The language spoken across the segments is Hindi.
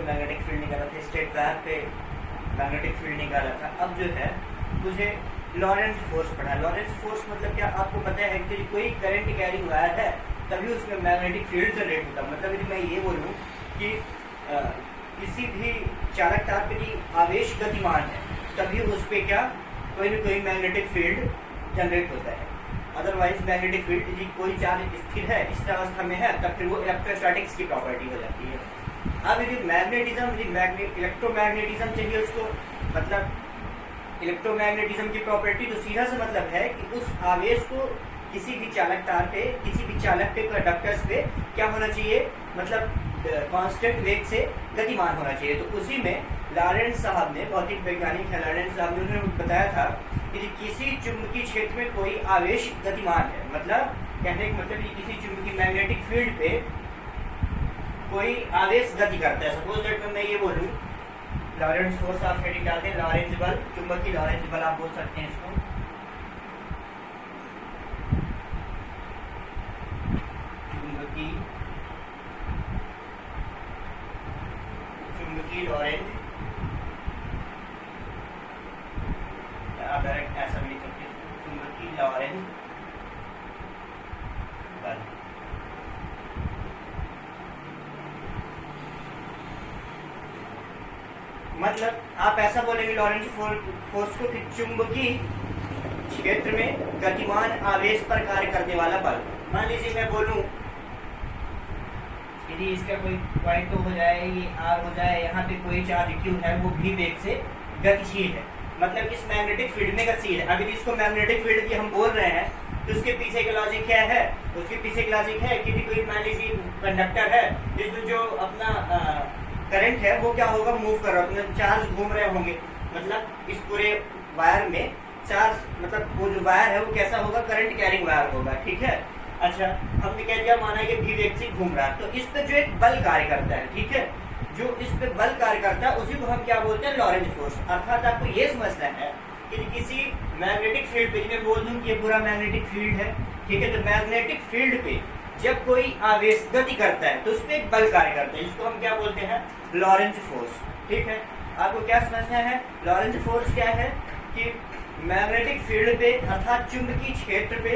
मैग्नेटिक फील्ड निकाला था, स्ट्रेट वायर पे मैग्नेटिक फील्ड निकाला था। अब जो है मुझे लॉरेंज फोर्स पढ़ा। लॉरेंज फोर्स मतलब क्या, आपको पता है कि कोई करंट कैरिंग वायर है तभी उसमें मैग्नेटिक फील्ड जनरेट होता है। मतलब यदि मैं ये बोलूँ कि किसी भी चालक तार पे यदि आवेश गतिमान है तभी उस पर क्या कोई न कोई मैग्नेटिक फील्ड जनरेट होता है। अदरवाइज मैग्नेटिक फील्ड यदि कोई चार्ज स्थिर है, इस अवस्था में है, तब फिर वो इलेक्ट्रोस्टैटिक्स की प्रॉपर्टी हो जाती है। अब यदि मैग्नेटिज्म, इलेक्ट्रोमैग्नेटिज्म चाहिए उसको, मतलब इलेक्ट्रोमैग्नेटिज्म की प्रॉपर्टी तो सीधा सा मतलब है कि उस आवेश को किसी भी चालक तार पे, किसी भी चालक पे, कंडक्टर्स पे क्या होना चाहिए, मतलब कांस्टेंट वेग से गतिमान होना चाहिए। तो उसी में लॉरेंट्ज साहब ने, भौतिक वैज्ञानिक है लॉरेंट्ज साहब ने, उन्होंने बताया था कि किसी चुंबकीय क्षेत्र में कोई आवेश गतिमान है, मतलब कहने का मतलब किसी चुंबकीय मैग्नेटिक फील्ड पे कोई आवेश गति करता है। सपोज दैट मैं ये बोलूँ लॉरेंट्ज फोर्स, आप हेडिंग डाल दें लॉरेंज बल, चुंबकीय लॉरेंज बल आप बोल सकते हैं इसको। चुंबकीय लॉरेंज, आप डायरेक्ट ऐसा भी लिख सकते हैं, चुंबकीय लॉरेंज बल। मतलब आप ऐसा बोलेंगे लॉरेंज फोर्स को कि चुंबकीय क्षेत्र में गतिमान आवेश पर कार्य करने वाला बल। मान लीजिए मैं बोलूं यदि इसका कोई पॉइंट तो हो जाए, ये आर हो जाए, यहाँ पे कोई चार्ज क्यू है वो भी वेग से गतिशील है, मतलब इस मैग्नेटिक फील्ड में गतिशील है। अगर इसको मैग्नेटिक फील्ड की हम बोल रहे हैं तो उसके पीछे का लॉजिक क्या है, उसके पीछे का लॉजिक है कि कोई मान लीजिए कंडक्टर है जिसमें जो अपना करंट है वो क्या होगा, मूव कर रहा है, चार्ज घूम रहे होंगे, मतलब इस पूरे वायर में चार्ज, मतलब वो जो वायर है वो कैसा होगा, करंट कैरिंग वायर होगा, ठीक है। अच्छा, हमने कह दिया माना कि भी वेग से घूम रहा है, तो इस पे जो एक बल कार्य करता है, ठीक है, जो इस पे बल कार्य करता है उसी को हम क्या बोलते हैं, लॉरेंज फोर्स। अर्थात आपको ये समझना है कि किसी मैग्नेटिक फील्ड पे, मैं बोल दूं कि ये पूरा मैग्नेटिक फील्ड है, ठीक है, तो मैग्नेटिक फील्ड पे जब कोई आवेश गति करता है तो उस पर एक बल कार्य करता है, इसको हम क्या बोलते हैं, लॉरेंज फोर्स, ठीक है। आपको क्या समझना है, लॉरेंज फोर्स क्या है कि मैग्नेटिक फील्ड पे अर्थात चुंबकीय क्षेत्र पे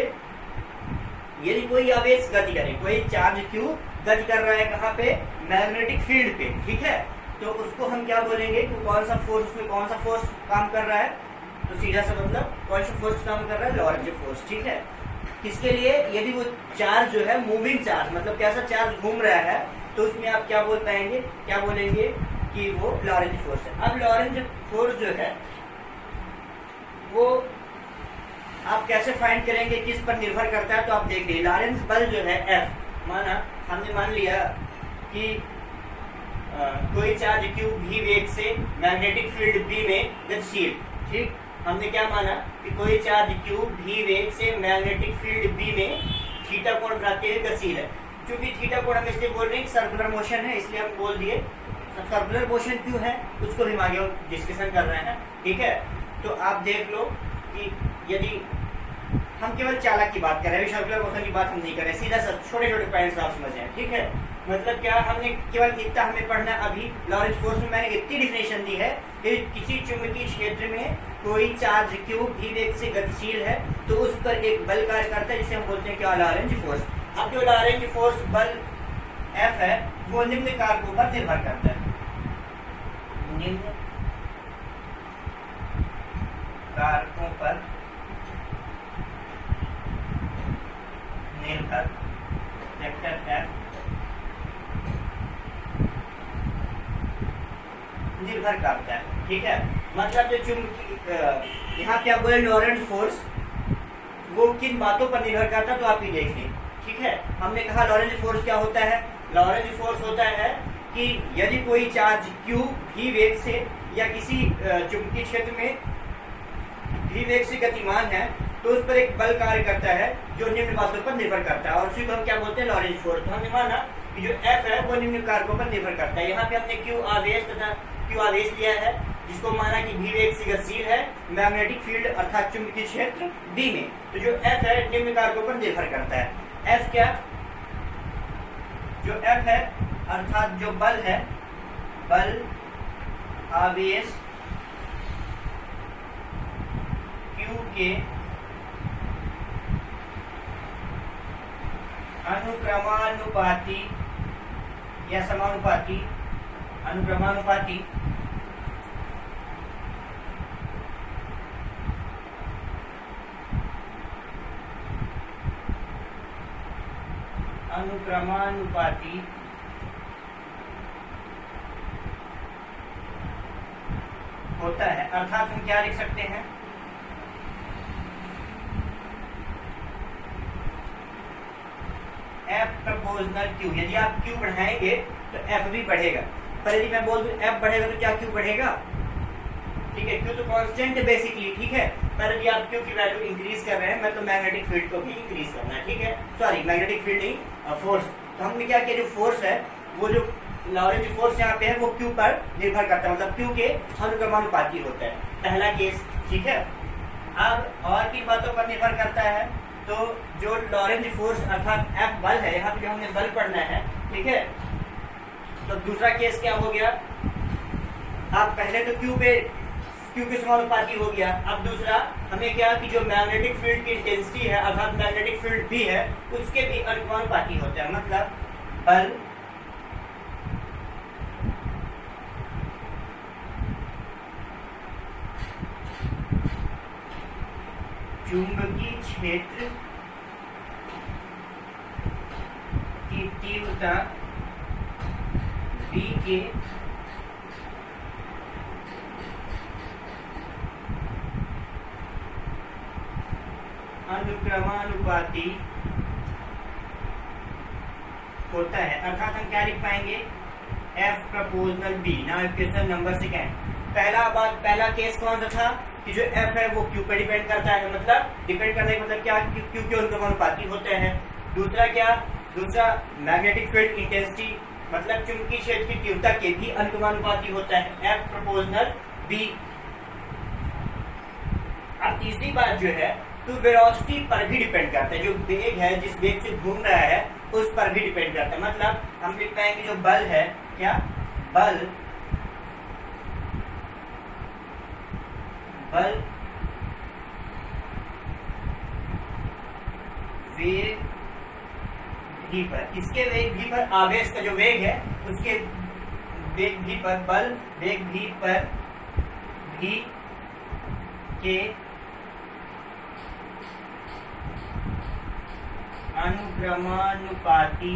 यदि कोई आवेश गति करे, कोई चार्ज क्यू गति कर रहा है कहाँ पे, मैग्नेटिक फील्ड पे, ठीक है, तो उसको हम क्या बोलेंगे कि कौन सा फोर्स, उसमें कौन सा फोर्स काम कर रहा है, तो सीधा सा मतलब कौन सा फोर्स काम कर रहा है, लॉरेंज फोर्स, ठीक है। किसके लिए, यदि वो चार्ज जो है मूविंग चार्ज, मतलब कैसा चार्ज घूम रहा है, तो उसमें आप क्या बोल पाएंगे, क्या बोलेंगे कि वो लॉरेंज फोर्स है। अब लॉरेंज फोर्स जो है वो आप कैसे फाइंड करेंगे, किस पर निर्भर करता है, तो आप देखिए लॉरेंज बल जो है F, माना हमने मान लिया कि कोई चार्ज Q भी वेग से मैग्नेटिक फील्ड B में गतिशील, ठीक, हमने क्या माना कि कोई चार्ज Q भी वेग से मैग्नेटिक फील्ड B में थीटा कोण बनाते हुए गतिशील है। क्योंकि थीटा कोण हम इसलिए बोल रहे हैं, सर्कुलर मोशन है, इसलिए हम बोल दिए सर्कुलर मोशन क्यों है, उसको हम आगे डिस्कशन कर रहे हैं, ठीक है। तो आप देख लो कि यदि हम केवल चालक की बात कर रहे हैं, सर्कुलर मोशन की बात हम नहीं कर रहे, सीधा सा छोटे छोटे पॉइंट्स आप समझ जाए, ठीक है। मतलब क्या, हमने केवल इतना हमें पढ़ना, अभी लॉरेंज फोर्स में मैंने इतनी डिफिनेशन दी है कि किसी चुंबकीय क्षेत्र में कोई चार्ज क्यू भी वेग से गतिशील है तो उस पर एक बल कार्य करता है जिसे हम बोलते हैं क्या, लॉरेंज फोर्स। अब जो लॉरेंज फोर्स बल F है वो निम्न कारकों पर निर्भर करता है, निम्न कारकों पर निर्भर, वेक्टर F निर्भर करता है, ठीक है। मतलब जो चुंबकीय यहाँ पे आप बोले लॉरेंज फोर्स, वो किन बातों पर निर्भर करता है, तो आप ही देखिए, ठीक है। हमने कहा लॉरेंज फोर्स क्या होता है, लॉरेंज फोर्स होता है कि यदि कोई चार्ज Q भी वेग से या किसी चुंबकीय क्षेत्र में भी वेग से गतिमान है तो उस पर एक बल कार्य करता है जो निम्न बातों पर निर्भर करता है, और उसी को हम क्या बोलते हैं, लॉरेंज फोर्स। तो हमने माना कि जो F है वो निम्न कारकों पर निर्भर करता है। यहाँ पे हमने Q आवेश तथा Q आवेश लिया है जिसको माना कि भी वेग से गतिशील है मैग्नेटिक फील्ड अर्थात चुंबकीय क्षेत्र B में, तो जो F है निम्न कारकों पर निर्भर करता है। F क्या, जो F है अर्थात जो बल है बल आवेश Q के अनुक्रमानुपाती या समानुपाती अनुक्रमानुपाती अनुक्रमानुपाती होता है। अर्थात हम क्या लिख सकते हैं, F प्रोपोर्शनल Q। यदि आप Q बढ़ाएंगे तो F भी बढ़ेगा, पर यदि मैं बोल दूं F बढ़ेगा तो क्या Q बढ़ेगा? ठीक है, Q तो कांस्टेंट है बेसिकली, ठीक है, पर यदि आप Q की वैल्यू इंक्रीज कर रहे हैं, मैं तो मैग्नेटिक फील्ड को भी इंक्रीज करना है, ठीक है, सॉरी मैग्नेटिक फील्ड नहीं, फोर्स। तो हमने क्या किया, जो फोर्स है वो जो लॉरेंज फोर्स यहाँ पे है वो Q पर निर्भर करता है, मतलब Q के अनुक्रमानुपाती होता है, पहला केस, ठीक है। अब और किन बातों पर निर्भर करता है, तो जो लॉरेंज फोर्स अर्थात F बल है, यहाँ पे जो हमने बल पढ़ना है, ठीक है। तो दूसरा केस क्या हो गया, आप पहले तो Q के समानुपाती हो गया, अब दूसरा हमें क्या कि जो मैग्नेटिक फील्ड की इंटेंसिटी है अर्थात मैग्नेटिक फील्ड भी है उसके भी अनुक्रमानुपाती होता है, मतलब बल चुंबकीय क्षेत्र की तीव्रता B के अनुक्रमानुपाती होता है। अर्थात हम क्या लिख पाएंगे, F proportional B। Now equation number second, पहला केस कौन सा था कि जो F है वो Q पे डिपेंड करता है, मतलब डिपेंड करने का मतलब क्या, Q के अनुक्रमानुपाती होते हैं। दूसरा क्या, दूसरा मैग्नेटिक फील्ड इंटेंसिटी मतलब चुंबकीय क्षेत्र की तीव्रता के भी अनुक्रमानुपाती होता है, F प्रोपोर्शनल B। अब तीसरी बात जो है तो वेलोसिटी पर भी डिपेंड करता है, जो वेग है जिस वेग से घूम रहा है उस पर भी डिपेंड करता है, मतलब हम लिख पाएंगे जो बल है, क्या बल वेग भी पर, किसके वेग भी पर, आवेश का जो वेग है उसके वेग भी पर, बल वेग भी पर भी के अनुक्रमानुपाती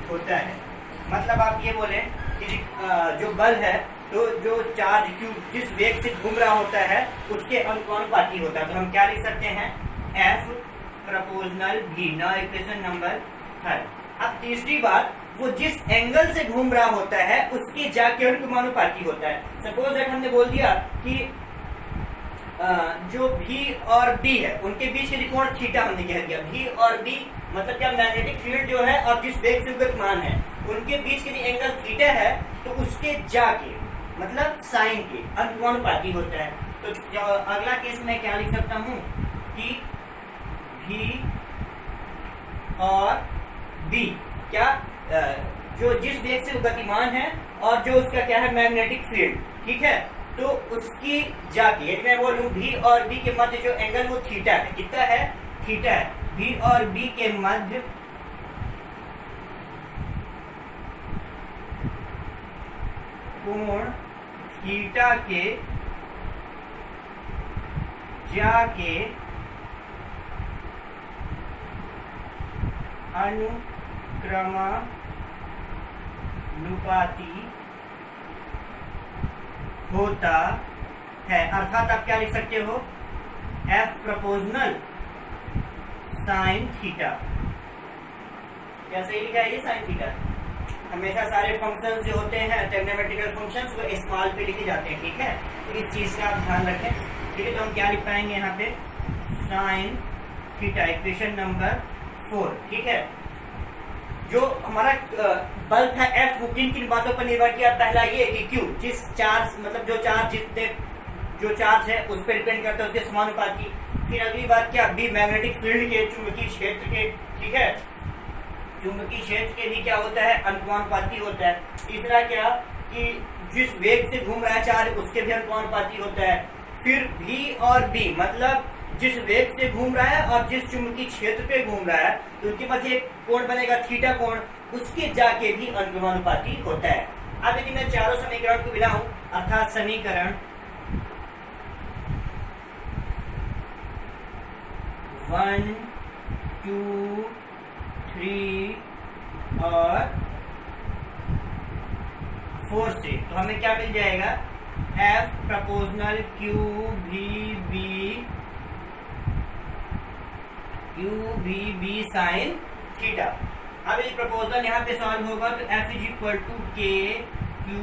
होता है। मतलब आप ये बोले कि जो बल है तो जो चार्ज Q जिस वेग से घूम रहा होता है उसके अनुक्रमानुपाती होता है, तो हम क्या लिख सकते हैं, F proportional B। Now equation number third. अब तीसरी बात, वो जिस एंगल से घूम रहा होता है उसके जाके अनुक्रमानुपाती होता है। सपोज दैट हमने बोल दिया कि जो V और B है उनके बीच के कोण थीटा हमने कह दिया, V और B मतलब क्या, मैग्नेटिक फील्ड जो है और जिस वेग से गतिमान है उनके बीच के लिए एंगल थीटा है, तो उसके जाके मतलब साइन के अनुक्रमानुपाती होता है। तो अगला केस में क्या लिख सकता हूँ कि V और B क्या, जो जिस वेग से गतिमान है और जो उसका क्या है मैग्नेटिक फील्ड, ठीक है, तो उसकी जाके यदि मैं बोलूं V और B के मध्य जो एंगल वो थीटा है, कितना है, थीटा है, V और B के मध्य कोण थीटा के जाके अनुक्रमानुपाती होता है। अर्थात आप क्या लिख सकते हो, F प्रोपोर्शनल साइन थीटा। क्या सही लिखा है ये, साइन थीटा। हमेशा सारे फंक्शंस जो होते हैं ट्रिग्नोमेट्रिकल फंक्शंस वो स्मॉल पे लिखे जाते हैं, ठीक है, तो इस चीज का आप ध्यान रखें, ठीक है। तो हम क्या लिख पाएंगे यहाँ पे, साइन थीटा, इक्वेशन नंबर 4, ठीक है। जो हमारा बल था F वो किन किन बातों पर निर्भर किया, पहला ये कि Q जिस चार्ज मतलब जो चार्ज जितने जो चार्ज है उस पर डिपेंड करता है, उसके समानुपाती। फिर अगली बात क्या, बी मैग्नेटिक फील्ड के, चुंबकीय क्षेत्र के, ठीक है, चुंबकीय क्षेत्र के भी क्या होता है, अनुपाती होता है। तीसरा क्या कि जिस वेग से घूम रहा है चार्ज उसके भी अनुपाती होता है। फिर भी और बी मतलब जिस वेग से घूम रहा है और जिस चुंबकीय क्षेत्र पे घूम रहा है तो उनके मध्य एक कोण बनेगा थीटा कोण, उसके जाके भी अनुपाती होता है। अब यदि मैं चारों समीकरण को मिलाऊं, अर्थात समीकरण 1, 2, 3 और 4 से, तो हमें क्या मिल जाएगा, F प्रोपोर्शनल Q भी बी साइन थीटा। अब ये प्रपोजल यहाँ पे सॉल्व होगा तो F इज इक्वल टू के क्यू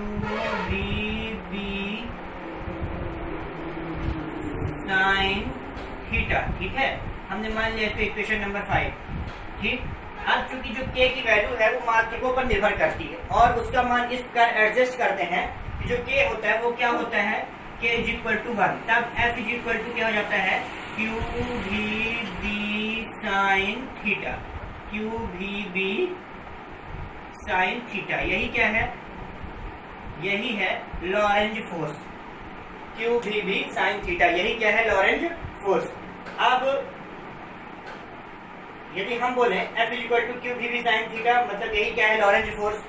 बी साइन थीटा, ठीक है, हमने मान लिया इसको इक्वेशन नंबर 5, ठीक। अब चूंकि जो k की वैल्यू है वो मात्रकों पर निर्भर करती है और उसका मान इस पर एडजस्ट करते हैं कि जो k होता है वो क्या होता है, k इज इक्वल टू 1, तब F इज इक्वल टू क्या हो जाता है, q B sine theta, q B sine theta. यही क्या है, यही है Lorentz force, q B sine theta, यही क्या है, लॉरेंज फोर्स। अब यदि हम बोले F is equal to q B sine theta, मतलब यही क्या है, लॉरेंज फोर्स,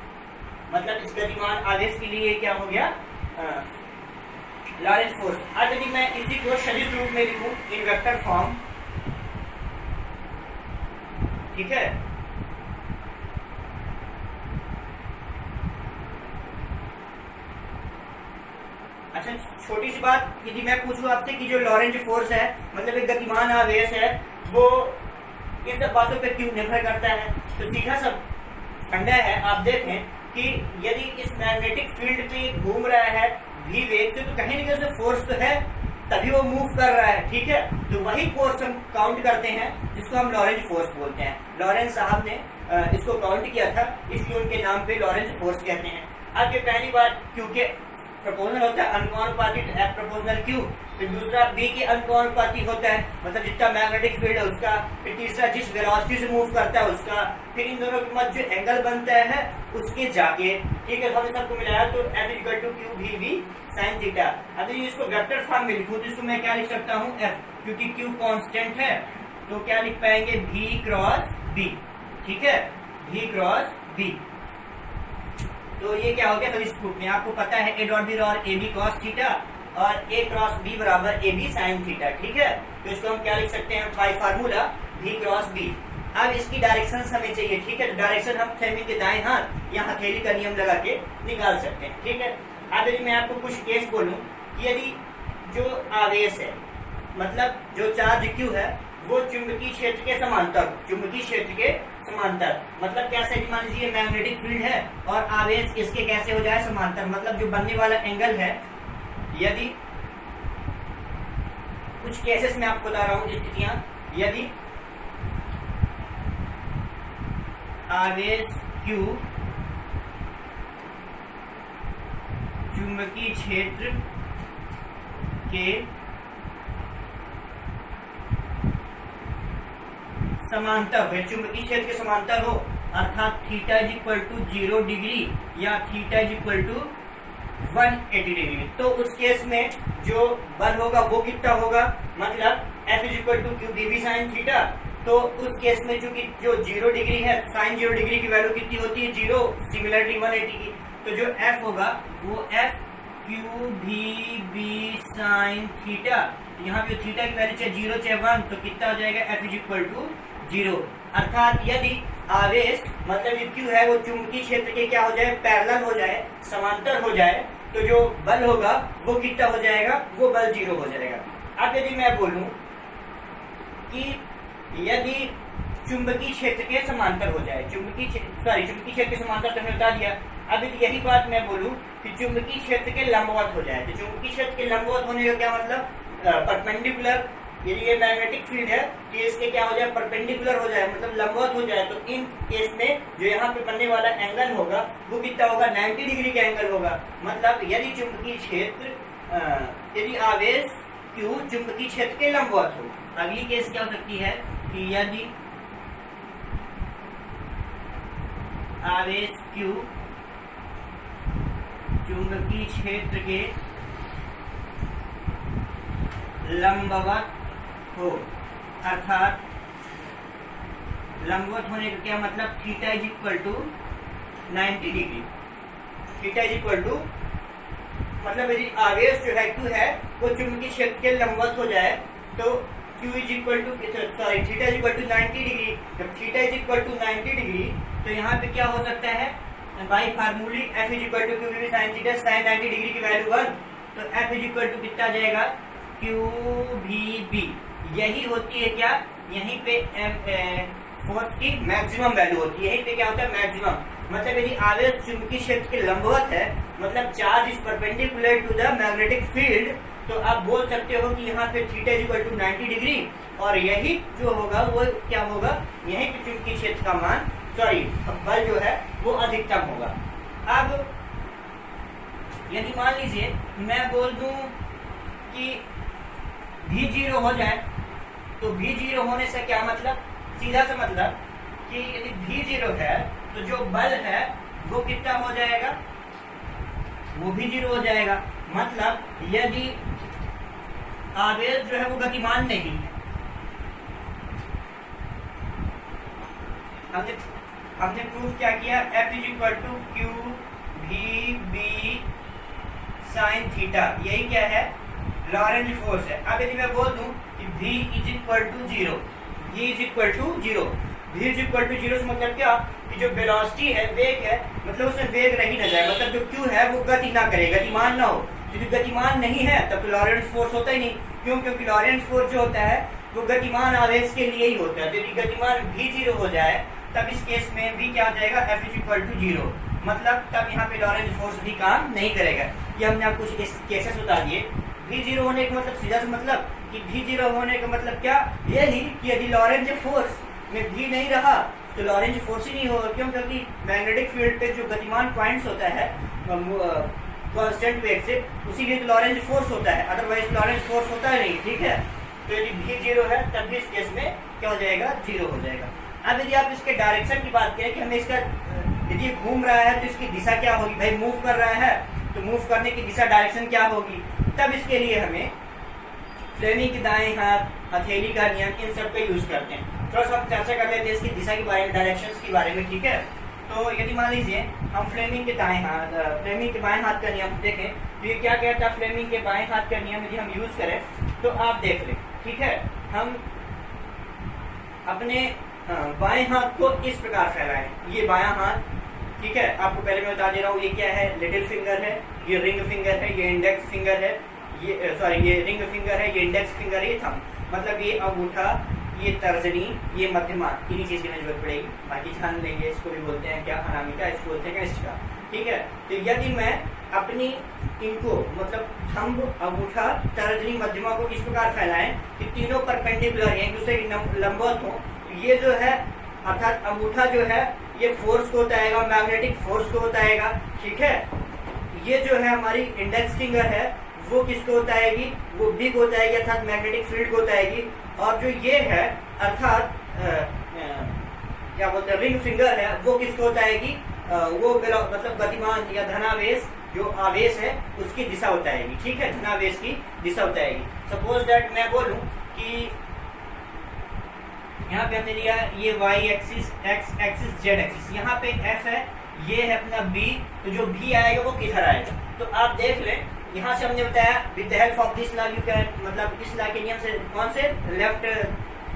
मतलब इस गतिमान आवेश के लिए क्या हो गया, लॉरेंज फोर्स। अब यदि मैं इसी को सदिश रूप में लिखूं इन वेक्टर फॉर्म, ठीक है, अच्छा छोटी सी बात, यदि मैं पूछूं आपसे कि जो लॉरेंज फोर्स है मतलब एक गतिमान आवेश है वो इन सब बातों पर क्यों निर्भर करता है, तो सीधा सब फंडा है। आप देखें कि यदि इस मैग्नेटिक फील्ड पे घूम रहा है भी वेग से तो कहीं ना कहीं फोर्स तो है, तभी वो मूव कर रहा है, ठीक है, तो वही फोर्स हम काउंट करते हैं जिसको हम लॉरेंज फोर्स बोलते हैं। लॉरेंज साहब ने इसको काउंट किया था, इसलिए उनके नाम पे लॉरेंज फोर्स कहते हैं। अब ये पहली बात, क्योंकि प्रोपोर्शनल होता है अनुपाती टू F प्रोपोर्शनल Q, फिर दूसरा B के अनुपाती होता है, मतलब जितना मैग्नेटिक फील्ड है उसका, फिर तीसरा जिस वेलोसिटी से मूव करता है उसका, फिर इन दोनों के मध्य जो एंगल बनता है उसके जाके, ठीक है, हमने सबको मिलाया तो F equal to q v sine theta. अगर इसको वेक्टर फॉर्म में लिखूं तो इसको मैं क्या लिख सकता हूँ, F, क्योंकि Q कांस्टेंट है तो क्या लिख पाएंगे, V क्रॉस B, ठीक है, V क्रॉस B। तो ये क्या हो गया, तो इस प्रूफ में आपको पता है A डॉट बी और ए बी कॉस थीटा और A क्रॉस B बराबर ए बी साइन थीटा, ठीक है, तो इसको हम क्या लिख सकते हैं, bye formula V cross B। अब इसकी डायरेक्शन हमें चाहिए, ठीक है, तो डायरेक्शन हम थेवेनिन के दाएं हाथ या हथेली का नियम लगा के निकाल सकते हैं, ठीक है। अब यदि मैं आपको कुछ केस बोलूं कि यदि जो आवेश है मतलब जो चार्ज Q है वो चुंबकीय क्षेत्र के समांतर, चुंबकीय क्षेत्र के समांतर, मतलब कैसे, मान लीजिए मैग्नेटिक फील्ड है और आवेश इसके कैसे हो जाए, समांतर, मतलब जो बनने वाला एंगल है, यदि कुछ केसेस में आपको बता रहा हूं स्थितियां, यदि आवेश Q चुंबकीय क्षेत्र के समांतर हो, चुंबकीय क्षेत्र के समांतर हो, अर्थात theta is equal to 0 degree या theta is equal to 180 degree, तो उस केस में जो बल होगा वो कितना होगा, मतलब F is equal to q B sine theta, तो उस केस में चूंकि जो 0 डिग्री है, साइन 0 डिग्री की वैल्यू कितनी होती है, 0, सिमिलरिटी 180 की, तो जो F होगा वो F q B sine theta, यहाँ पे थीटा की वैल्यू चाहे 0 चाहे 1 तो कितना हो जाएगा, F इज इक्वल टू 0, अर्थात यदि आवेश मतलब जो Q है वो चुंबकीय क्षेत्र के क्या हो जाए, पैरेलल हो जाए, समांतर हो जाए, तो जो बल होगा वो कितना हो जाएगा, वो बल 0 हो जाएगा। अब यदि मैं बोलूं कि यदि चुंबकीय क्षेत्र के समांतर हो जाए, चुंबकीय क्षेत्र के समांतर तो हमने बता दिया, अब यही बात मैं बोलूं कि चुंबकीय क्षेत्र के लंबवत हो जाए, तो चुंबकीय क्षेत्र के लंबवत होने का क्या मतलब, परपेंडिकुलर, यदि ये मैग्नेटिक फील्ड है तो इसके क्या हो जाए, परपेंडिकुलर हो जाए, मतलब लंबवत हो जाए, तो इन केस में जो यहाँ पे बनने वाला एंगल होगा वो कितना होगा, 90 डिग्री का एंगल होगा। मतलब यदि चुंबकीय क्षेत्र यदि आवेश Q चुंबकीय क्षेत्र के लंबवत हो। अगली केस क्या हो सकती है कि यदि आवेश Q चुंबकीय क्षेत्र के लंबवत हो, अर्थात लंबवत होने का क्या मतलब, theta is equal to 90 degree. Theta is equal to मतलब यदि आवेश जो है Q है वो चुंबकीय क्षेत्र के लंबवत हो जाए तो Q is equal to sorry theta is equal to 90 degree. जब theta is equal to 90 degree तो यहाँ पे क्या हो सकता है, by formula F is equal to Q sine theta, sine 90 degree की वैल्यू 1, तो F इज इक्वल टू कितना जाएगा, QVB। यही होती है क्या, यहीं पे फोर्स की मैक्सिमम वैल्यू होती है। यहीं पे क्या होता है, मैक्सिमम। मतलब यदि आवेश चुंबकीय क्षेत्र के लंबवत है, मतलब charge is perpendicular to the magnetic field, तो आप बोल सकते हो कि यहाँ पे theta is equal to 90 degree, और यही जो होगा वो क्या होगा, यहीं पे चुंबकीय क्षेत्र का मान सॉरी बल जो है वो अधिकतम होगा। अब यदि मान लीजिए मैं बोल दूं कि भी 0 हो जाए, तो भी 0 होने से क्या मतलब, सीधा सा मतलब कि यदि भी 0 है तो जो बल है वो कितना हो जाएगा, वो भी 0 हो जाएगा। मतलब यदि आवेश जो है वो गतिमान नहीं है, हमने प्रूव क्या किया, F is equal to q v B sine theta, यही क्या है, लॉरेंज फोर्स है। अब यदि मैं बोल दूं कि V is equal to 0, V is equal to 0, V is equal to 0 से मतलब क्या कि जो वेलोसिटी है, वेग है, मतलब उसमें वेग रही ना जाए, मतलब जो Q है वो गति ना करे, गतिमान ना हो। यदि गतिमान नहीं है तब तो लॉरेंज फोर्स होता ही नहीं, क्यों, क्योंकि लॉरेंज फोर्स जो होता है वो गतिमान आवेश के लिए ही होता है। यदि गतिमान भी 0 हो जाए तब इस केस में भी क्या आ जाएगा, F इज इक्वल टू 0, मतलब तब यहाँ पे लॉरेंज फोर्स भी काम नहीं करेगा। ये हमने आपको कुछ केसेस बता दिए। भी 0 होने का मतलब सीधा सा मतलब कि भी 0 होने का मतलब क्या, यही कि यदि लॉरेंज फोर्स में भी नहीं रहा तो लॉरेंज फोर्स ही नहीं होगा, क्यों, क्योंकि मैग्नेटिक फील्ड पे जो गतिमान पॉइंट्स होता है कांस्टेंट वेग से, उसी लिए लॉरेंज फोर्स होता है, अदरवाइज लॉरेंज फोर्स होता है नहीं, ठीक है। तो यदि भी 0 है तब भी इस केस में क्या हो जाएगा, 0 हो जाएगा। अब यदि आप इसके डायरेक्शन की बात करें कि हमें इसका यदि घूम रहा है तो इसकी दिशा क्या होगी, भाई मूव कर रहा है तो मूव करने की दिशा डायरेक्शन क्या होगी, तब इसके लिए हमें फ्लेमिंग के दाएं हाथ, हथेली का नियम, इन सब का यूज करते हैं। थोड़ा सा चर्चा कर लेते हैं इसकी दिशा के बारे में, डायरेक्शंस के बारे में, ठीक है। तो यदि मान लीजिए हम फ्लेमिंग के दाएं हाथ, फ्लेमिंग के बाएं हाथ का नियम देखें तो ये क्या कहता है, फ्लेमिंग के बाएं हाथ का नियम यदि हम यूज करें तो आप देख लें, ठीक है। हम अपने बाएं हाथ को इस प्रकार फैलाएं, ये बायां हाथ, ठीक है। आपको पहले मैं बता दे रहा हूँ ये क्या है, लिटिल फिंगर है, ये रिंग फिंगर है, ये इंडेक्स फिंगर है, ये सॉरी ये रिंग फिंगर है, ये इंडेक्स फिंगर है, ये थंब, मतलब ये अंगूठा, ये तर्जनी, ये मध्यमा, इन्हीं चीज की जरूरत पड़ेगी, बाकी जान लेंगे। इसको भी बोलते हैं क्या, अनामिका, इसको बोलते हैं कनिष्ठिका, ठीक है। तो यदि मैं अपनी इनको मतलब थंब, अंगूठा, तर्जनी, मध्यमा को इस प्रकार फैलाएं कि तीनों परपेंडिकुलर एक दूसरे की लंबवत हो, ये जो है अर्थात अंगूठा जो है ये फोर्स को बताएगा, मैग्नेटिक फोर्स को बताएगा, ठीक है। ये जो है हमारी इंडेक्स फिंगर है वो किसको बताएगी, वो बी को बताएगी, अर्थात मैग्नेटिक फील्ड को बताएगी। और जो ये है अर्थात क्या बोलते हैं, रिंग फिंगर है, वो किसको बताएगी, वो मतलब गतिमान या धनावेश जो आवेश है उसकी दिशा बताएगी, ठीक है, धनावेश की दिशा बताएगी। सपोज दैट मैं बोलूं कि यहाँ पे हमने लिया ये y axis, x axis, z axis, यहाँ पे f है, ये है अपना b, तो जो b आएगा वो किधर आएगा, तो आप देख लें। यहाँ से हमने बताया with the help of this law you can, मतलब इस लॉ के नियम से, कौन से, लेफ्ट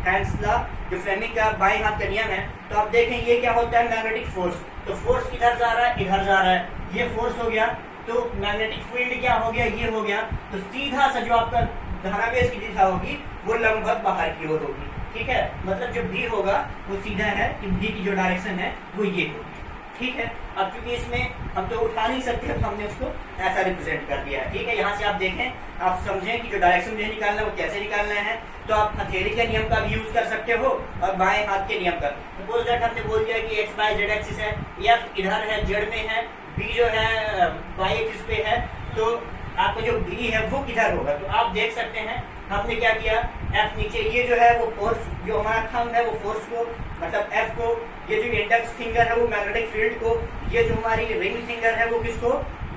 हैंड्स लॉ, जो फ्लेमिंग का बाएं हाथ का नियम है। तो आप देखें ये क्या होता है, मैग्नेटिक फोर्स, तो फोर्स किधर जा रहा है, इधर जा रहा है, ये फोर्स हो गया, तो मैग्नेटिक फील्ड क्या हो गया, ये हो गया, तो सीधा सा जो आपका धनावेश की दिशा होगी वो लंबवत बाहर की ओर होगी, ठीक है। मतलब जो भी होगा वो सीधा है कि भी की जो डायरेक्शन है वो ये होगी, ठीक है। अब क्योंकि इसमें हम तो उठा नहीं सकते तो हमने उसको ऐसा रिप्रेजेंट कर दिया है, ठीक है। यहाँ से आप देखें, आप समझें कि जो डायरेक्शन मुझे निकालना है वो कैसे निकालना है। तो आप हथेली के नियम का भी यूज कर सकते हो और बाएं हाथ के नियम का। सपोज दैट हमने बोल दिया कि एक्स वाई जेड एक्सिस है, एफ इधर है, जेड में है, बी जो है वाई एक्सिस पे है, तो आपका जो बी है वो किधर होगा। तो आप देख सकते हैं हमने क्या किया, एफ नीचे, ये जो है वो फोर्स, जो हमारा थंब है वो फोर्स को, मतलब एफ को, ये जो इंडेक्स फिंगर है वो मैग्नेटिक फील्ड को, ये जो हमारी रिंग फिंगर है वो किसको,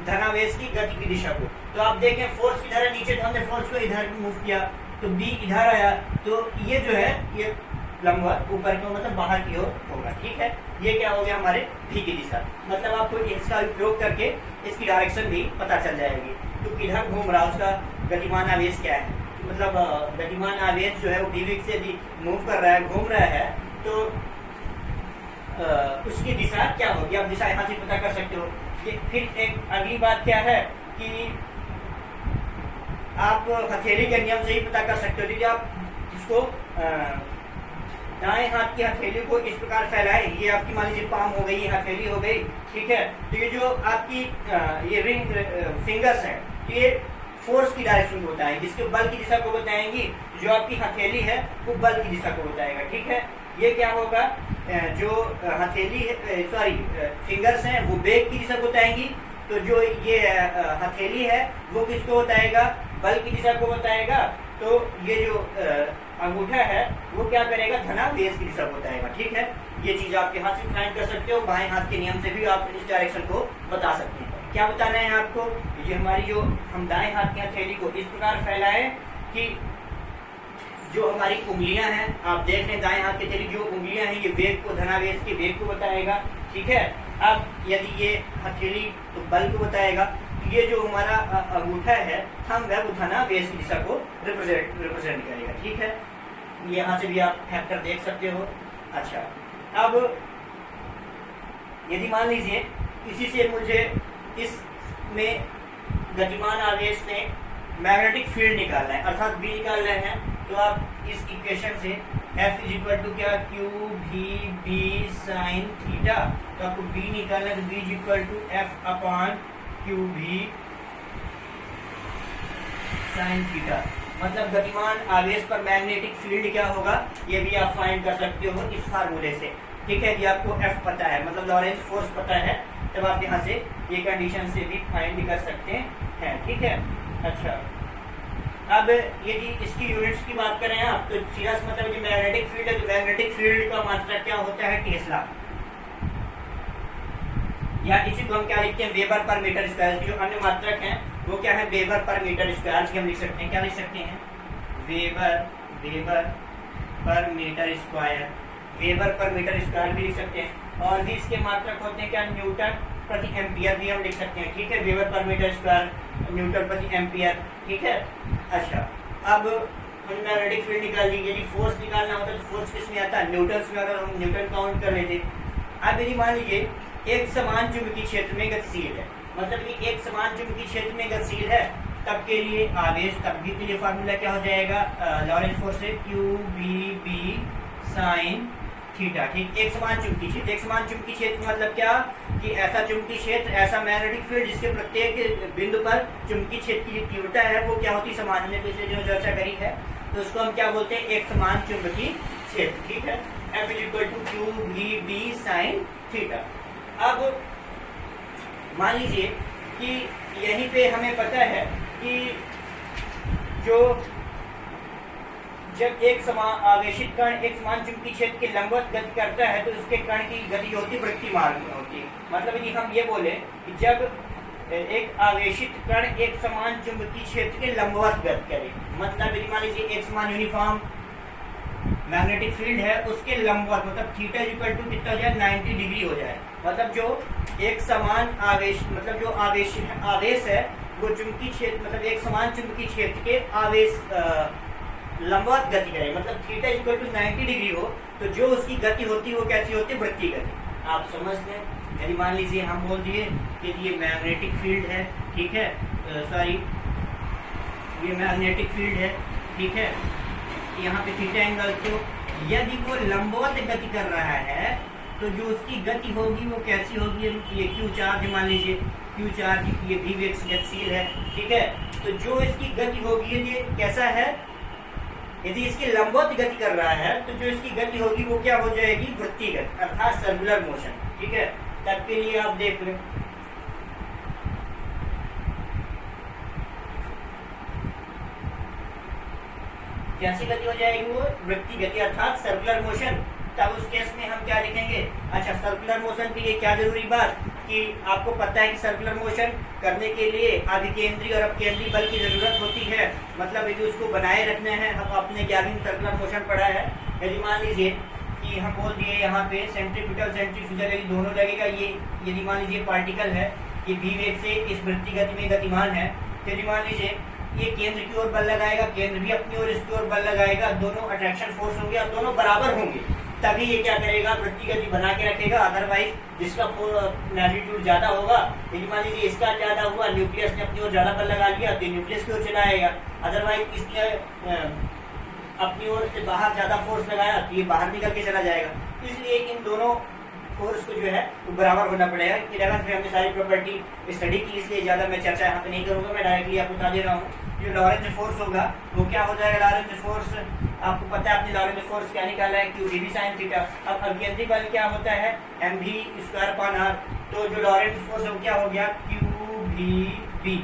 धनावेश की गति की दिशा को। तो आप देखें फोर्स किधर है नीचे, तो हमने फोर्स को इधर मूव किया तो बी इधर आया, तो ये जो है ये लंबवत ऊपर की ओर मतलब बाहर की ओर होगा। ठीक है, ये क्या हो गया हमारे भी की दिशा। मतलब आपको इसका उपयोग करके इसकी डायरेक्शन भी पता चल जाएगी, तो किधर घूम रहा उसका गतिमान आवेश क्या है, मतलब गतिमान आवेश जो है वो भी से भी मूव कर रहा है, घूम रहा है, तो उसकी दिशा क्या होगी, आप दिशा यहाँ से पता कर सकते हो। ये फिर एक अगली बात क्या है कि आप हथेली के नियम से ही पता कर सकते हो। यदि आप इसको दाएं हाथ की हथेली को इस प्रकार फैलाएं, ये आपकी मान लीजिए पाम हो गई, हथेली हो गई, ठीक है, तो ये जो आपकी ये रिंग फिंगर्स हैं, तो ये फोर्स की डायरेक्शन को बताएंगे, जिसके बल की दिशा को बताएंगी, जो आपकी हथेली है वो बल की दिशा को बताएगा। ठीक है, ये क्या होगा, जो हथेली सॉरी फिंगर्स हैं वो वेग की दिशा को बताएंगी, तो जो ये हथेली है वो किसको बताएगा, बल की दिशा को बताएगा, तो ये जो अंगूठा है वो क्या करेगा, धनावेश की दिशा को बताएगा। ठीक है, ये चीज आप यहाँ से फाइंड कर सकते हो, बाएं हाथ के नियम से भी आप इस डायरेक्शन को बता सकते हैं। क्या बताना है आपको, ये हमारी जो हम दाएं हाथ की हथेली को इस प्रकार फैलाएं कि जो हमारी उंगलियां हैं, आप देख रहे हैं दाएं हाथ की हथेली जो उंगलियां हैं ये वेग को, धनावेश के वेग को बताएगा। ठीक है, अब यदि ये हथेली तो बल को बताएगा, ये जो हमारा अंगूठा है, थंब है, वो धनावेश की दिशा को रिप्रेजेंट करेगा। ठीक है, यहाँ से भी आप फैक्टर देख सकते हो। अच्छा, अब यदि मान लीजिए इसी से मुझे इसमें गतिमान आवेश में मैग्नेटिक फील्ड निकालना है, अर्थात बी निकालना है, तो आप इस इक्वेशन से F इज इक्वल टू क्या, q v B sine theta, तो आपको बी निकालना है, तो B is equal to F upon q v sine theta. मतलब गतिमान आवेश पर मैग्नेटिक फील्ड क्या होगा, ये भी आप फाइंड कर सकते हो इस फार्मूले से। ठीक है, यदि आपको F पता है, मतलब लॉरेंस फोर्स पता है, तब आप यहाँ से ये कंडीशन से भी फाइंड कर सकते हैं। ठीक है, अच्छा, अब यदि इसकी यूनिट्स की बात करें आप, तो सीधा मतलब मैग्नेटिक फील्ड है, तो मैग्नेटिक फील्ड का मात्रा क्या होता है, टेस्ला, या इसी को हम क्या लिखते हैं, वेबर पर मीटर स्क्वायर। जो अन्य मात्रक हैं वो क्या है, वेबर पर मीटर स्क्वायर भी हम लिख सकते हैं। क्या लिख सकते हैं, weber per metre square, weber per metre square भी लिख सकते हैं। और भी इसके मात्रक होते हैं क्या, न्यूटन प्रति एम्पियर भी हम लिख सकते हैं। ठीक है, weber per metre square, newton प्रति एम्पियर। ठीक है, अच्छा, अब हमने मैग्नेटिक फील्ड निकाल ली, यदि फोर्स निकालना होता तो फोर्स किस में आता है, न्यूटन में, अगर हम न्यूटन काउंट कर लेते। अब यदि मान लीजिए एक समान चुंबकीय क्षेत्र में गतिशील है, मतलब कि एक समान चुंबकीय क्षेत्र में गतिशील है, तब के लिए आवेश, तब भी के लिए फार्मूला क्या हो जाएगा, लॉरेंस फोर्स से क्यू बी साइन थीटा। ठीक, एक समान चुंबकीय क्षेत्र, एक समान चुंबकीय क्षेत्र मतलब क्या, कि ऐसा चुंबकीय क्षेत्र, ऐसा मैग्नेटिक फील्ड जिसके प्रत्येक बिंदु पर चुंबकीय क्षेत्र की तीव्रता है वो क्या होती, समान। हमने पिछले जो चर्चा करी है, तो उसको हम क्या बोलते हैं, एक समान चुंबकीय क्षेत्र। ठीक है, F is equal to q B sine theta. अब मान लीजिए कि यहीं पे हमें पता है कि जो जब एक समान आवेशित कण एक समान चुंबकीय क्षेत्र के लंबवत गति करता है, तो उसके कण की गति होती है वृत्तीय मार्ग में होती है। मतलब यदि हम ये बोले कि जब एक आवेशित कण एक समान चुंबकीय क्षेत्र के लंबवत गति करे, मतलब यदि मान लीजिए एक समान यूनिफॉर्म मैग्नेटिक फील्ड है, उसके लंबवत, मतलब थीटा इक्वल टू कितना हो जाए, 90 डिग्री हो जाए। मतलब जो एक समान आवेश, मतलब जो आवेश है वो चुंबकीय क्षेत्र, मतलब एक समान चुंबकीय क्षेत्र के आवेश लंबवत गति करे, मतलब थीटा इक्वल टू 90 डिग्री हो, तो जो उसकी गति होती है वो कैसी होती है, वृत्तीय गति। आप समझते हैं, यदि मान लीजिए हम बोल दिए कि ये मैग्नेटिक फील्ड है, ठीक है, सॉरी ये मैग्नेटिक फील्ड है, ठीक है, यहाँ पे थीटा एंगल, तो यदि वो लंबवत गति कर रहा है तो जो उसकी गति होगी वो कैसी होगी, ये क्यू चार्ज मान लीजिए, क्यू चार्ज ये भी गतिशील है। ठीक है, तो जो इसकी गति होगी ये कैसा है, यदि इसकी लंबवत गति कर रहा है तो जो इसकी गति होगी वो क्या हो जाएगी, वृत्तीय गति, अर्थात सर्कुलर मोशन। ठीक है, तब के लिए आप देख लें, कैसी गति हो जाएगी? वो वृत्तीय गति अर्थात सर्कुलर मोशन। तब उस केस में हम क्या लिखेंगे? अच्छा, सर्कुलर मोशन के लिए क्या जरूरी बात कि आपको पता है कि सर्कुलर मोशन करने के लिए अभिकेंद्री और अपकेंद्री बल की जरूरत होती है। मतलब यदि उसको बनाए रखना है, हम अपने 11वीं में सर्कुलर मोशन पढ़ा है। यदि मान लीजिए कि हम बोल दिए यहाँ पे सेंट्रीफ्यूगल सेंट्रीफ्यूगल यदि दोनों लगेगा, ये यदि मान लीजिए पार्टिकल है, ये v वेग से इस वृत्तीय गति में गतिमान है, तो यदि मान लीजिए ये केंद्र की ओर बल लगाएगा, केंद्र भी अपनी ओर इसकी ओर बल लगाएगा, दोनों अट्रैक्शन फोर्स होंगे और दोनों बराबर होंगे, तभी ये क्या करेगा? वृत्तीय गति बना के रखेगा। अदरवाइज जिसका मैग्नीट्यूड ज्यादा होगा, यदि मान लीजिए इसका ज्यादा हुआ, न्यूक्लियस ने अपनी ओर ज्यादा बल लगा लिया तो न्यूक्लियस की ओर चला आएगा। अदरवाइज इसने अपनी ओर से बाहर ज्यादा फोर्स लगाया तो ये बाहर निकल के चला जाएगा। इसलिए इन दोनों फोर्स को जो है वो बराबर होना पड़ेगा। 11th में हमने सारी प्रॉपर्टी स्टडी की, इसलिए ज्यादा मैं चर्चा यहाँ पे नहीं करूंगा, मैं डायरेक्टली आपको बता दे रहा हूँ। जो लॉरेंज फोर्स होगा वो क्या हो जाएगा? लॉरेंज फोर्स आपको पता है, आपने लॉरेंज फोर्स क्या निकाला है? Q d sine theta. अब अभिकेंद्री बल क्या होता है? M v square upon are. तो जो लॉरेंज फोर्स है वो क्या हो गया? Q v B.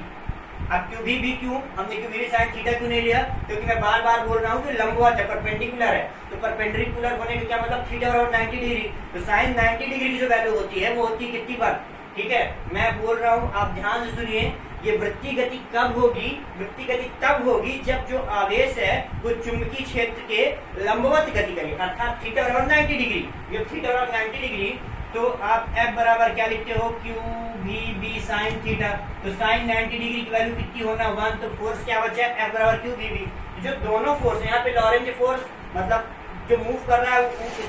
अब क्यू भी क्यों हमने क्यू भी साइन थीटा क्यों नहीं लिया? क्योंकि मैं बार बार बोल रहा हूँ कि लंबवत है, परपेंडिकुलर है। तो परपेंडिकुलर होने का क्या मतलब? थीटा और 90 डिग्री। तो साइन 90 डिग्री की जो वैल्यू होती है वो होती है कितनी बार? ठीक है, मैं बोल रहा हूँ, आप ध्यान से सुनिए। ये वृत्तीय गति कब होगी? वृत्तीय गति तब होगी जब जो आवेश है वो चुंबकीय क्षेत्र के लंबवत गति करे, अर्थात थीटा और 90 डिग्री। ये थीटा और 90 डिग्री, तो आप F बराबर क्या लिखते हो? Q v B sine theta. तो साइन 90 डिग्री की वैल्यू कितनी होना? 1। तो फोर्स क्या बचा? F बराबर क्यू वी बी। जो दोनों फोर्स यहाँ पे लॉरेंज फोर्स मतलब जो मूव कर रहा है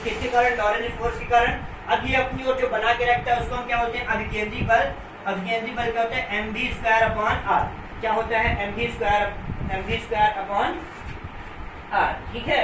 किसके कारण? लॉरेंज फोर्स के कारण। अब ये अपनी ओर जो बना के रखता है उसको हम क्या बोलते हैं? अभिकेंद्री बल। अभिकेंद्री बल क्या होता है? M v square upon r. क्या होता है? M v square upon are. ठीक है,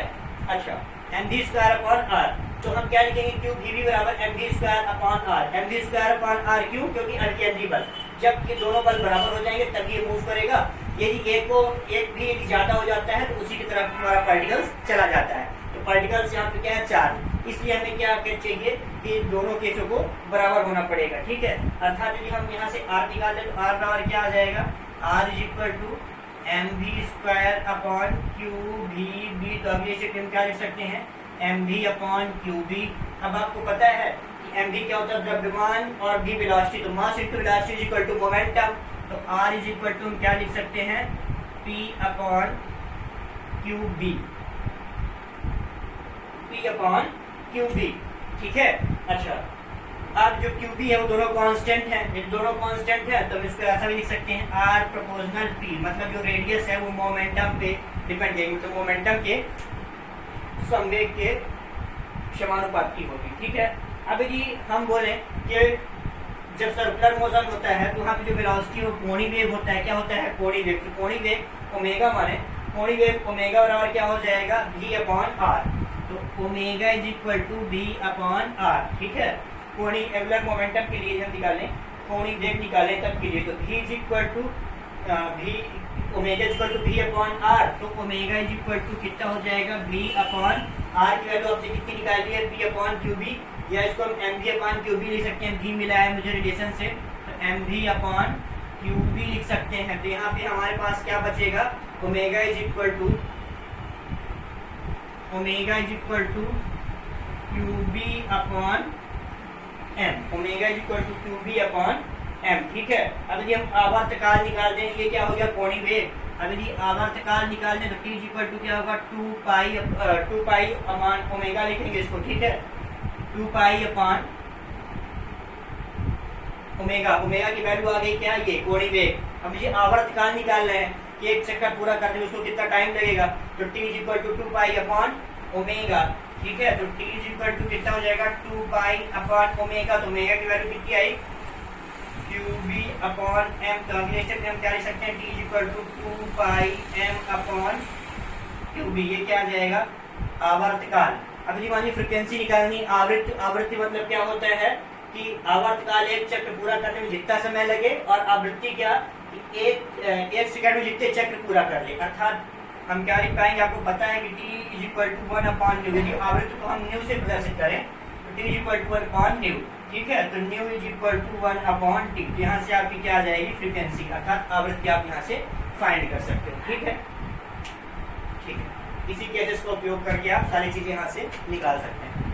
अच्छा, m v square upon are. तो हम क्या लिखेंगे? क्यू वी बी बराबर m v square upon r. M v square upon r क्यों? क्योंकि अभिकेंद्री बल, जब ये दोनों बल बराबर हो जाएंगे तब ये मूव करेगा। यदि एक भी ज्यादा हो जाता है तो उसी की तरफ हमारा पार्टिकल्स चला जाता है। तो पार्टिकल्स यहाँ पे क्या है? चार्ज। इसलिए हमें क्या चाहिए कि दोनों केसों को बराबर होना पड़ेगा। ठीक है, अर्थात यदि हम यहाँ से आर निकाल दें तो आर बराबर क्या आ जाएगा? R is equal to m v square upon q v B. तो अब ये हम क्या लिख सकते हैं? M v upon q B. अब आपको पता है कि एम वी क्या होता है? द्रव्यमान और बी वेलोसिटी। तो mass into velocity is equal to momentum. तो आर इज इक्वल टू हम क्या लिख सकते हैं? P upon q B. P upon q B. ठीक है, अच्छा, अब जो क्यू बी है वो दोनों कांस्टेंट हैं। यदि दोनों कांस्टेंट है तो हम इसको ऐसा भी लिख सकते हैं आर प्रोपोर्शनल पी। मतलब जो रेडियस है वो मोमेंटम पे डिपेंड करेगी, तो मोमेंटम के संवेग के समानुपाती होगी। ठीक है, अब यदि हम बोले कि जब सर्कुलर मोशन होता है तो वहाँ पे जो वेलोसिटी वो कोणीय वेग होता है। क्या होता है? कोणीय वेग। तो कोणीय वेग ओमेगा माने कोणीय वेग ओमेगा बराबर क्या हो जाएगा? v upon are. तो omega is equal to v upon are. ठीक है, कोणीय एंगुलर मोमेंटम के लिए हम निकालें, कोणीय वेग निकालें तब के लिए, तो v is equal to v omega is equal to v upon are. तो ओमेगा इज इक्वल टू कितना हो जाएगा? v अपॉन आर की वैल्यू आपने कितनी निकाली है? v अपॉन क्यू बी, या इसको हम m v upon q B लिख सकते हैं। v मिला है मुझे रिलेशन से, तो m v upon q B लिख सकते हैं। तो यहाँ पे हमारे पास क्या बचेगा? Omega is equal to q B upon m. Omega is equal to q B upon m. ठीक है, अब यदि हम आवर्तकाल निकाल दें, ये क्या हो गया? कोणीय वेग। अब यदि आवर्तकाल निकाल दें तो t इज इक्वल टू क्या होगा? 2 पाई अपॉन ओमेगा लिखेंगे इसको। ठीक है, 2 पाई अपॉन ओमेगा। ओमेगा की वैल्यू आ गई क्या? ये कोणीय वेग। अब ये आवर्तकाल निकाल रहे हैं कि एक चक्कर पूरा करने में उसको कितना टाइम लगेगा, तो t is equal to 2 pi upon omega. ठीक है, तो t इज इक्वल टू कितना हो जाएगा? 2 पाई अपॉन ओमेगा। तो ओमेगा की वैल्यू कितनी आई? QB upon M. तो अगले स्टेप में हम क्या लिख सकते हैं? t is equal to 2 pi m upon q B. ये क्या आ जाएगा? आवर्तकाल। अब यदि मानिए फ्रीक्वेंसी निकालनी, आवृत्ति मतलब क्या होता है कि आवर्तकाल एक चक्र पूरा करने में जितना समय लगे, और आवृत्ति क्या? एक सेकंड में जितने चक्र पूरा कर ले। अर्थात हम क्या लिख पाएंगे? आपको पता है कि t is equal to 1 upon nu. यदि आवृत्ति को हम न्यू से प्रदर्शित करें तो t is equal to 1 upon nu. ठीक है, तो nu is equal to 1 upon t. यहाँ से आपकी क्या आ जाएगी? फ्रीक्वेंसी, अर्थात आवृत्ति आप यहाँ से फाइंड कर सकते हो। ठीक है, ठीक है। इसी केसेस का उपयोग करके आप सारी चीजें यहाँ से निकाल सकते हैं।